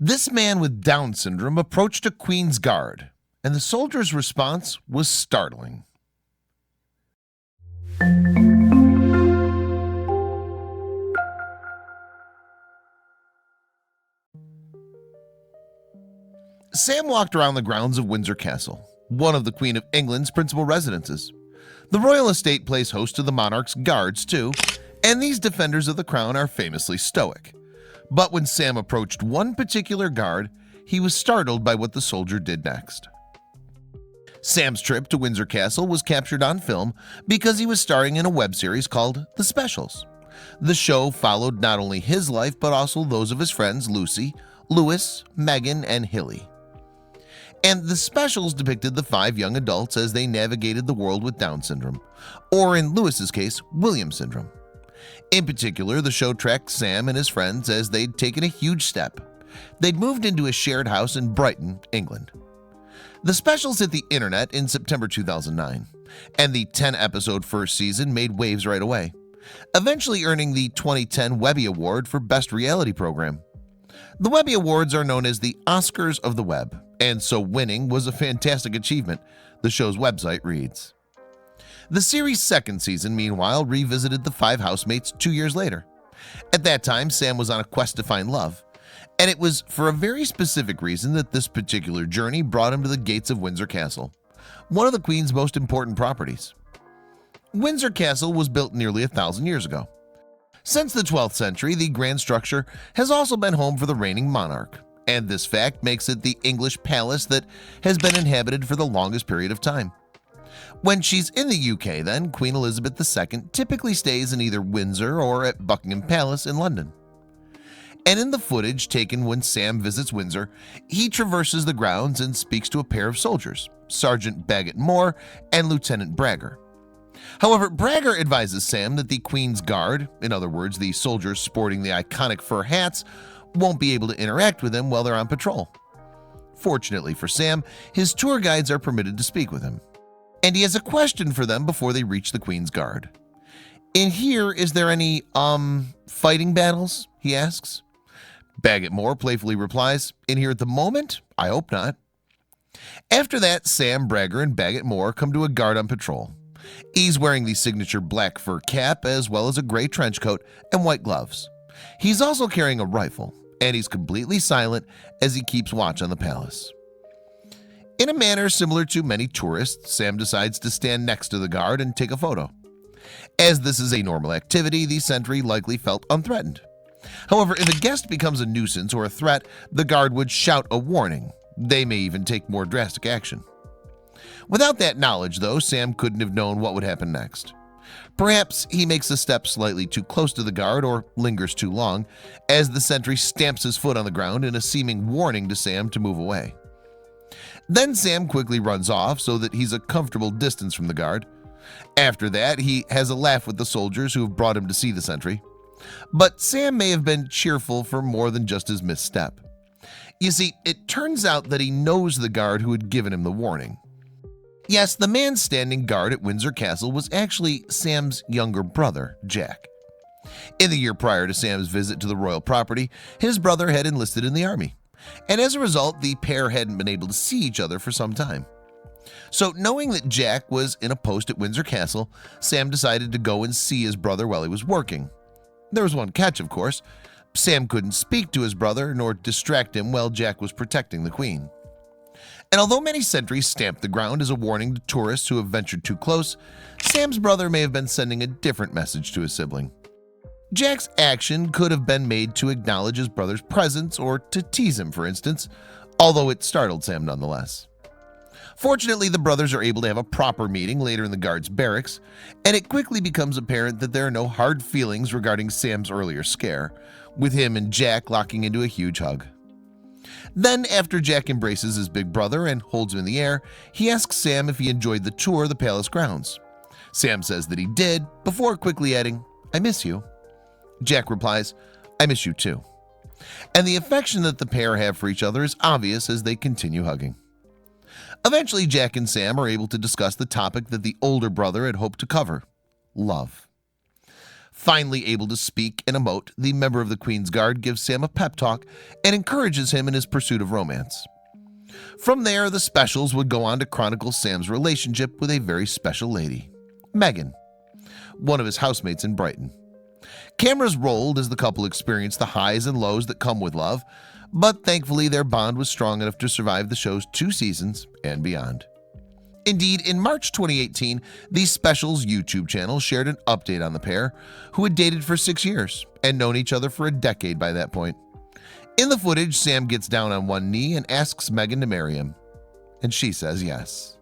This man with Down syndrome approached a Queen's Guard, and the soldier's response was startling. Sam walked around the grounds of Windsor Castle, one of the Queen of England's principal residences. The royal estate plays host to the monarch's guards too, and these defenders of the crown are famously stoic. But when Sam approached one particular guard, he was startled by what the soldier did next. Sam's trip to Windsor Castle was captured on film because he was starring in a web series called The Specials. The show followed not only his life but also those of his friends Lucy, Louis, Megan, and Hilly. And The Specials depicted the 5 young adults as they navigated the world with Down syndrome, or in Louis's case, Williams syndrome. In particular, the show tracked Sam and his friends as they'd taken a huge step. They'd moved into a shared house in Brighton, England. The Specials hit the internet in September 2009, and the 10-episode first season made waves right away, eventually earning the 2010 Webby Award for Best Reality Program. The Webby Awards are known as the Oscars of the Web, and so winning was a fantastic achievement, the show's website reads. The series' second season, meanwhile, revisited the 5 housemates 2 years later. At that time, Sam was on a quest to find love, and it was for a very specific reason that this particular journey brought him to the gates of Windsor Castle, one of the Queen's most important properties. Windsor Castle was built nearly 1,000 years ago. Since the 12th century, the grand structure has also been home for the reigning monarch, and this fact makes it the English palace that has been inhabited for the longest period of time. When she's in the UK, then, Queen Elizabeth II typically stays in either Windsor or at Buckingham Palace in London. And in the footage taken when Sam visits Windsor, he traverses the grounds and speaks to a pair of soldiers, Sergeant Bagot Moore and Lieutenant Bragger. However, Bragger advises Sam that the Queen's Guard, in other words, the soldiers sporting the iconic fur hats, won't be able to interact with him while they're on patrol. Fortunately for Sam, his tour guides are permitted to speak with him, and he has a question for them before they reach the Queen's Guard. "In here, is there any, fighting battles?" he asks. Bagot Moore playfully replies, "In here at the moment? I hope not." After that, Sam, Bragger, and Bagot Moore come to a guard on patrol. He's wearing the signature black fur cap as well as a gray trench coat and white gloves. He's also carrying a rifle, and he's completely silent as he keeps watch on the palace. In a manner similar to many tourists, Sam decides to stand next to the guard and take a photo. As this is a normal activity, the sentry likely felt unthreatened. However, if a guest becomes a nuisance or a threat, the guard would shout a warning. They may even take more drastic action. Without that knowledge, though, Sam couldn't have known what would happen next. Perhaps he makes a step slightly too close to the guard or lingers too long, as the sentry stamps his foot on the ground in a seeming warning to Sam to move away. Then Sam quickly runs off so that he's a comfortable distance from the guard. After that, he has a laugh with the soldiers who have brought him to see the sentry. But Sam may have been cheerful for more than just his misstep. You see, it turns out that he knows the guard who had given him the warning. Yes, the man standing guard at Windsor Castle was actually Sam's younger brother, Jack. In the year prior to Sam's visit to the royal property, his brother had enlisted in the army, and as a result, the pair hadn't been able to see each other for some time. So knowing that Jack was in a post at Windsor Castle, Sam decided to go and see his brother while he was working. There was one catch, of course. Sam couldn't speak to his brother nor distract him while Jack was protecting the Queen. And although many sentries stamped the ground as a warning to tourists who have ventured too close, Sam's brother may have been sending a different message to his sibling. Jack's action could have been made to acknowledge his brother's presence or to tease him, for instance, although it startled Sam nonetheless. Fortunately, the brothers are able to have a proper meeting later in the guard's barracks, and it quickly becomes apparent that there are no hard feelings regarding Sam's earlier scare, with him and Jack locking into a huge hug. Then, after Jack embraces his big brother and holds him in the air, he asks Sam if he enjoyed the tour of the palace grounds. Sam says that he did, before quickly adding, "I miss you." Jack replies, "I miss you too." And the affection that the pair have for each other is obvious as they continue hugging. Eventually, Jack and Sam are able to discuss the topic that the older brother had hoped to cover: love. Finally able to speak and emote, the member of the Queen's Guard gives Sam a pep talk and encourages him in his pursuit of romance. From there, the specials would go on to chronicle Sam's relationship with a very special lady, Megan, one of his housemates in Brighton. Cameras rolled as the couple experienced the highs and lows that come with love, but thankfully their bond was strong enough to survive the show's 2 seasons and beyond. Indeed, in March 2018, the specials YouTube channel shared an update on the pair, who had dated for 6 years and known each other for a decade by that point. In the footage, Sam gets down on one knee and asks Megan to marry him, and she says yes.